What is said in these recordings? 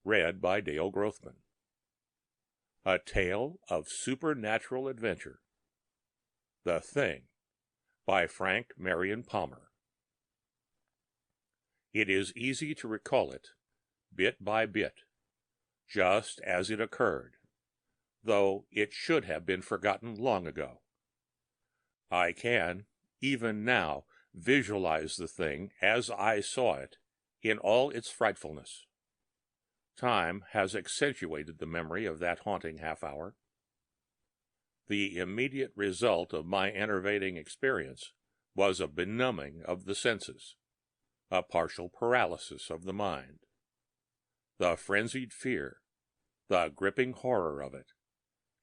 Read by Dale Grothman. A Tale of Supernatural Adventure. The Thing by Frank Marion Palmer. It is easy to recall it, bit by bit, just as it occurred, though it should have been forgotten long ago. I can, even now, visualize the thing as I saw it in all its frightfulness. Time has accentuated the memory of that haunting half-hour. The immediate result of my enervating experience was a benumbing of the senses, a partial paralysis of the mind. The frenzied fear, the gripping horror of it,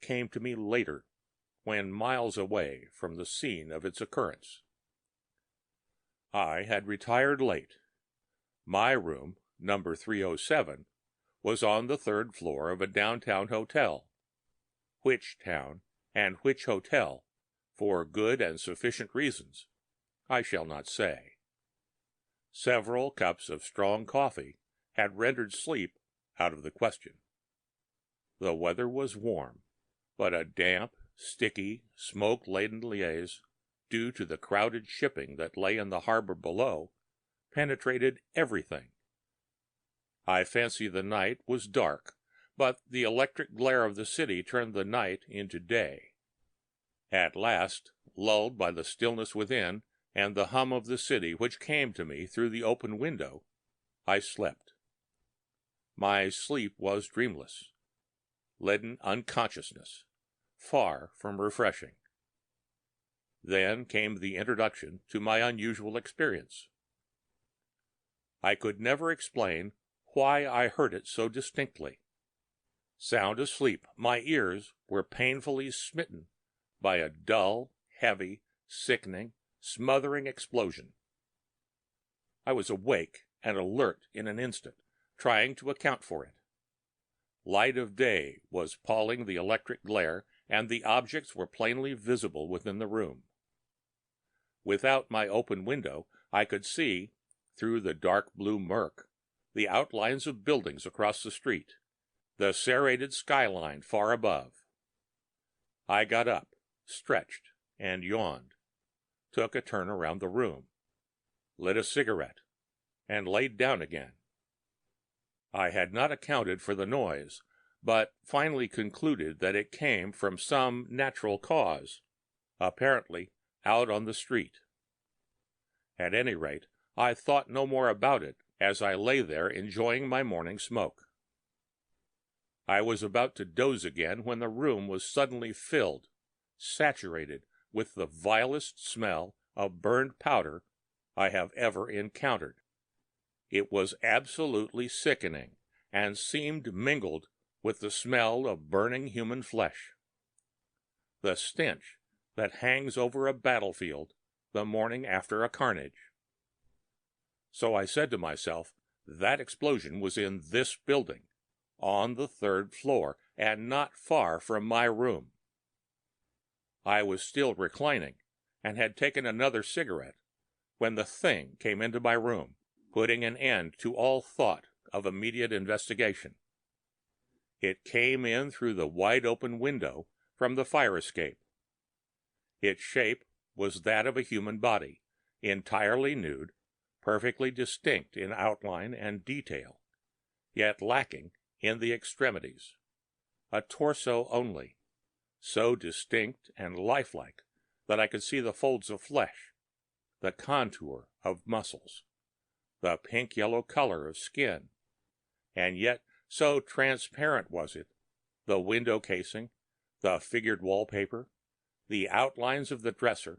came to me later, when miles away from the scene of its occurrence. I had retired late. My room, number 307, was on the third floor of a downtown hotel. Which town and which hotel, for good and sufficient reasons, I shall not say. Several cups of strong coffee had rendered sleep out of the question. The weather was warm, but a damp, sticky, smoke-laden liaise, due to the crowded shipping that lay in the harbor below, penetrated everything. I fancy the night was dark, but the electric glare of the city turned the night into day. At last, lulled by the stillness within and the hum of the city which came to me through the open window, I slept. My sleep was dreamless, leaden unconsciousness, far from refreshing. Then came the introduction to my unusual experience. I could never explain why I heard it so distinctly. Sound asleep, my ears were painfully smitten by a dull, heavy, sickening, smothering explosion. I was awake and alert in an instant, trying to account for it. Light of day was palling the electric glare, and the objects were plainly visible within the room. Without my open window, I could see, through the dark blue murk, the outlines of buildings across the street, the serrated skyline far above. I got up, stretched, and yawned, took a turn around the room, lit a cigarette, and laid down again. I had not accounted for the noise, but finally concluded that it came from some natural cause, apparently out on the street. At any rate, I thought no more about it as I lay there enjoying my morning smoke. I was about to doze again when the room was suddenly filled, saturated with the vilest smell of burned powder I have ever encountered. It was absolutely sickening, and seemed mingled with the smell of burning human flesh. The stench that hangs over a battlefield the morning after a carnage. So I said to myself, that explosion was in this building, on the third floor, and not far from my room. I was still reclining, and had taken another cigarette, when the thing came into my room, putting an end to all thought of immediate investigation. It came in through the wide-open window from the fire escape. Its shape was that of a human body, entirely nude, perfectly distinct in outline and detail, yet lacking in the extremities. A torso only, so distinct and lifelike that I could see the folds of flesh, the contour of muscles, the pink-yellow color of skin, and yet so transparent was it, the window casing, the figured wallpaper, the outlines of the dresser,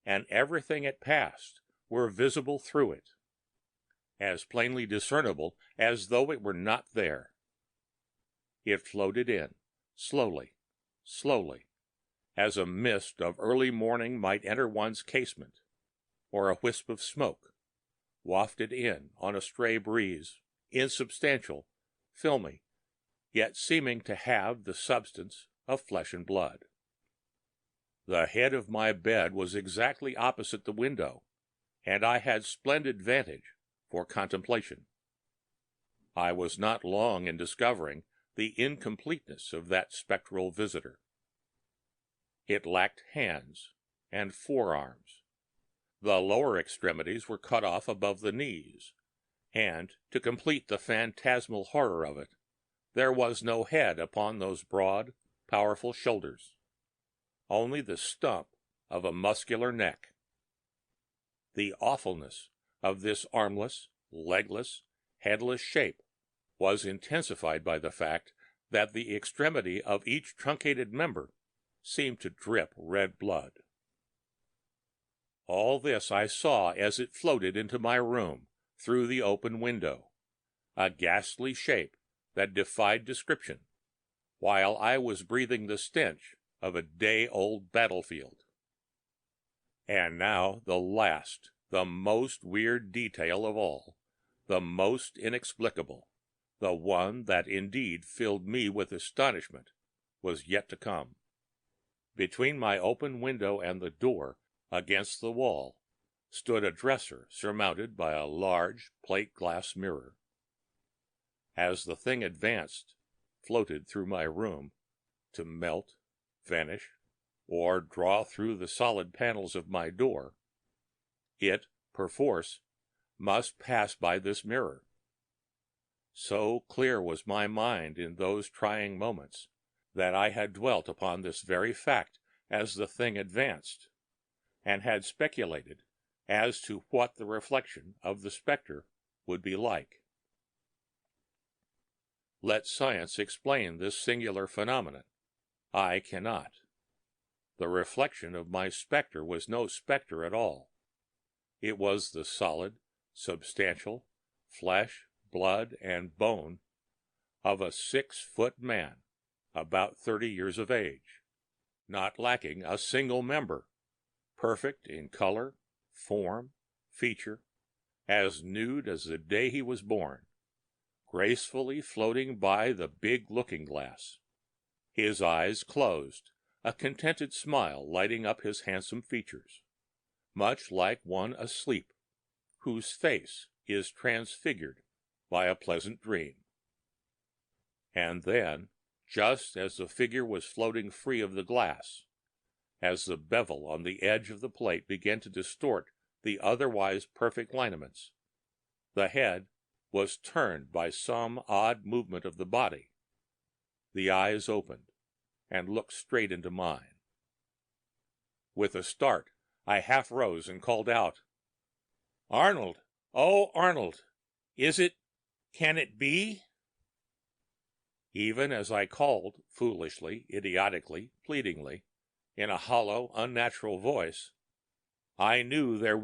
and everything it passed were visible through it, as plainly discernible as though it were not there. It floated in, slowly, slowly, as a mist of early morning might enter one's casement, or a wisp of smoke, wafted in on a stray breeze, insubstantial, filmy, yet seeming to have the substance of flesh and blood. The head of my bed was exactly opposite the window, and I had splendid vantage for contemplation. I was not long in discovering the incompleteness of that spectral visitor. It lacked hands and forearms. The lower extremities were cut off above the knees, and, to complete the phantasmal horror of it, there was no head upon those broad, powerful shoulders, only the stump of a muscular neck. The awfulness of this armless, legless, headless shape was intensified by the fact that the extremity of each truncated member seemed to drip red blood. All this I saw as it floated into my room through the open window, a ghastly shape that defied description, while I was breathing the stench of a day-old battlefield. And now the last, the most weird detail of all, the most inexplicable, the one that indeed filled me with astonishment, was yet to come. Between my open window and the door, against the wall, stood a dresser surmounted by a large plate glass mirror. As the thing advanced, floated through my room, to melt, vanish, or draw through the solid panels of my door, it, perforce, must pass by this mirror. So clear was my mind in those trying moments that I had dwelt upon this very fact as the thing advanced, and had speculated as to what the reflection of the spectre would be like. Let science explain this singular phenomenon. I cannot. The reflection of my spectre was no spectre at all. It was the solid, substantial, flesh, blood, and bone of a 6-foot man, about 30 years of age, not lacking a single member, perfect in color, form, feature, as nude as the day he was born, gracefully floating by the big looking-glass, his eyes closed, a contented smile lighting up his handsome features, much like one asleep, whose face is transfigured by a pleasant dream. And then, just as the figure was floating free of the glass, as the bevel on the edge of the plate began to distort the otherwise perfect lineaments, the head was turned by some odd movement of the body. The eyes opened and looked straight into mine. With a start, I half rose and called out, "Arnold! Oh, Arnold! Can it be?" Even as I called, foolishly, idiotically, pleadingly, in a hollow, unnatural voice, I knew there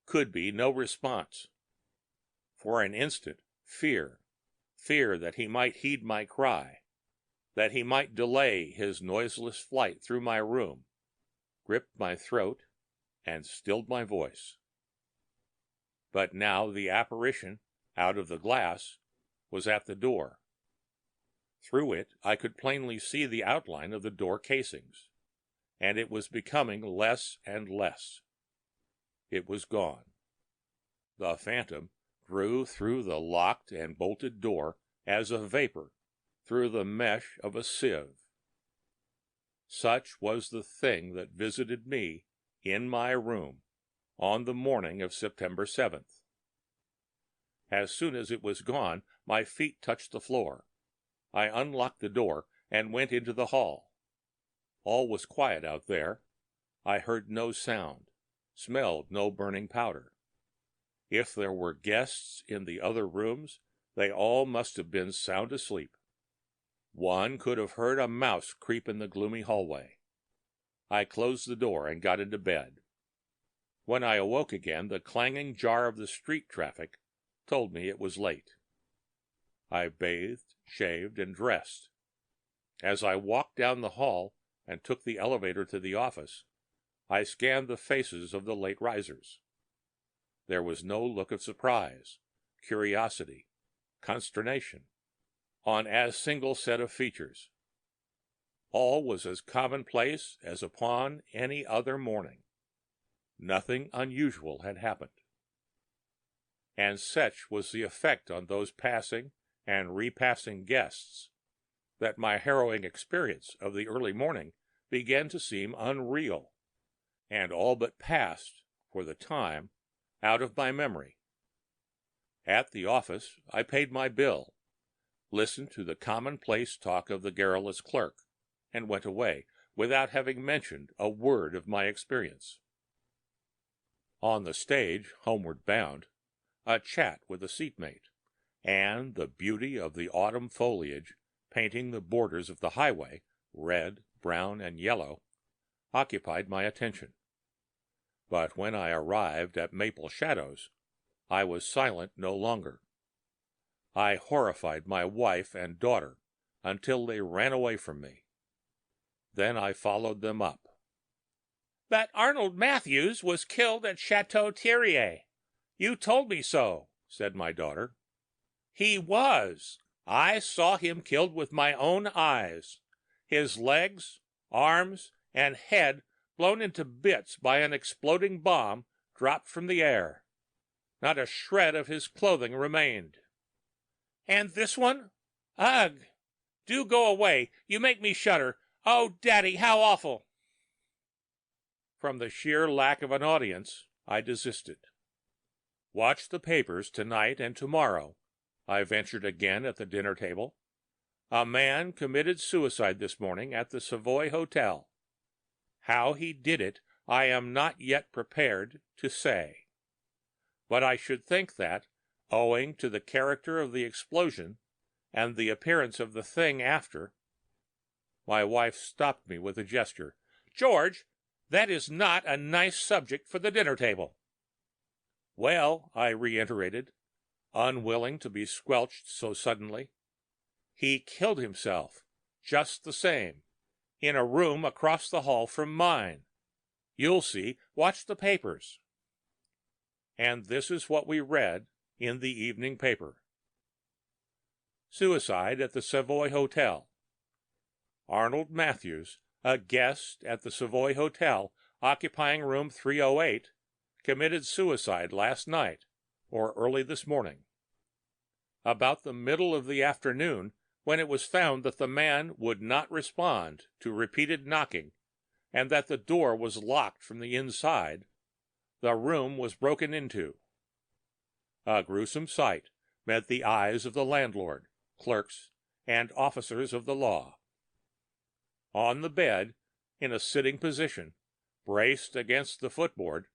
could be no response. For an instant, fear that he might heed my cry, that he might delay his noiseless flight through my room, gripped my throat and stilled my voice. But now the apparition, out of the glass, was at the door. Through it I could plainly see the outline of the door casings, and it was becoming less and less. It was gone. The phantom drew through the locked and bolted door as a vapor through the mesh of a sieve. Such was the thing that visited me in my room on the morning of September 7th. As soon as it was gone, my feet touched the floor. I unlocked the door and went into the hall. All was quiet out there. I heard no sound, smelled no burning powder. If there were guests in the other rooms, they all must have been sound asleep. One could have heard a mouse creep in the gloomy hallway. I closed the door and got into bed. When I awoke again, the clanging jar of the street traffic told me it was late. I bathed, shaved, and dressed. As I walked down the hall and took the elevator to the office, I scanned the faces of the late risers. There was no look of surprise, curiosity, consternation on as single set of features. All was as commonplace as upon any other morning. Nothing unusual had happened. and such was the effect on those passing and repassing guests that my harrowing experience of the early morning began to seem unreal, and all but passed, for the time, out of my memory. At the office, I paid my bill, listened to the commonplace talk of the garrulous clerk, and went away without having mentioned a word of my experience. On the stage, homeward bound, a chat with a seatmate, and the beauty of the autumn foliage painting the borders of the highway, red, brown, and yellow, occupied my attention. But when I arrived at Maple Shadows, I was silent no longer. I horrified my wife and daughter until they ran away from me. Then I followed them up. "That Arnold Matthews was killed at Chateau Thierry. You told me so," said my daughter. "He was. I saw him killed with my own eyes. His legs, arms, and head blown into bits by an exploding bomb dropped from the air. Not a shred of his clothing remained." "And this one? Ugh! Do go away. You make me shudder. Oh, Daddy, how awful!" From the sheer lack of an audience, I desisted. "Watch the papers tonight and tomorrow," I ventured again at the dinner table. "A man committed suicide this morning at the Savoy Hotel. How he did it, I am not yet prepared to say. But I should think that, owing to the character of the explosion and the appearance of the thing after—" My wife stopped me with a gesture. "George, that is not a nice subject for the dinner table." "Well," I reiterated, unwilling to be squelched so suddenly, "he killed himself, just the same, in a room across the hall from mine. You'll see. Watch the papers." And this is what we read in the evening paper: "Suicide at the Savoy Hotel. Arnold Matthews, a guest at the Savoy Hotel occupying room 308, committed suicide last night or early this morning. About the middle of the afternoon, when it was found that the man would not respond to repeated knocking and that the door was locked from the inside, the room was broken into. A gruesome sight met the eyes of the landlord, clerks, and officers of the law. On the bed, in a sitting position, braced against the footboard,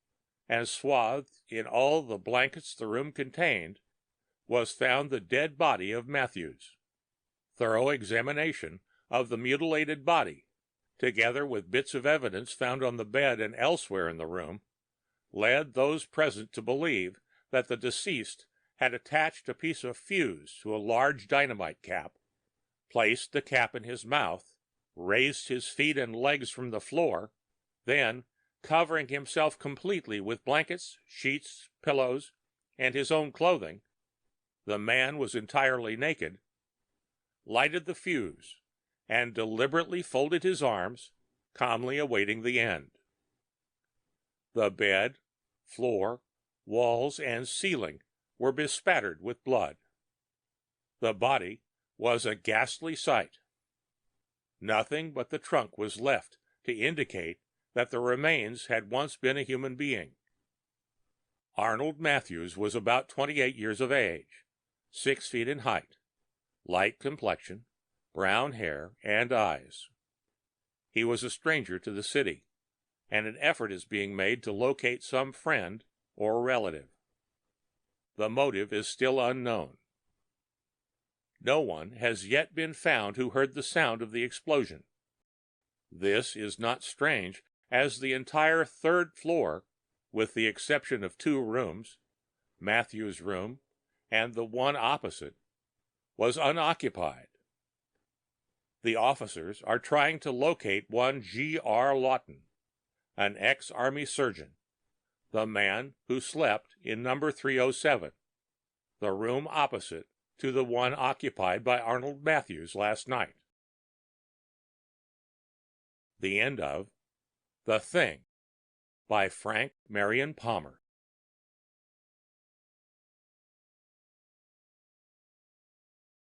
and swathed in all the blankets the room contained, was found the dead body of Matthews. Thorough examination of the mutilated body, together with bits of evidence found on the bed and elsewhere in the room, led those present to believe that the deceased had attached a piece of fuse to a large dynamite cap, placed the cap in his mouth, raised his feet and legs from the floor, then, covering himself completely with blankets, sheets, pillows, and his own clothing, the man was entirely naked, lighted the fuse, and deliberately folded his arms, calmly awaiting the end. The bed, floor, walls, and ceiling were bespattered with blood. The body was a ghastly sight. Nothing but the trunk was left to indicate that the remains had once been a human being. Arnold Matthews was about 28 years of age, 6 feet in height, light complexion, brown hair, and eyes. He was a stranger to the city, and an effort is being made to locate some friend or relative. The motive is still unknown. No one has yet been found who heard the sound of the explosion. This is not strange, as the entire third floor, with the exception of 2 rooms, Matthew's room and the one opposite, was unoccupied. The officers are trying to locate one G.R. Lawton, an ex-army surgeon, the man who slept in number 307, the room opposite to the one occupied by Arnold Matthews last night. The end of The Thing by Frank Marion Palmer.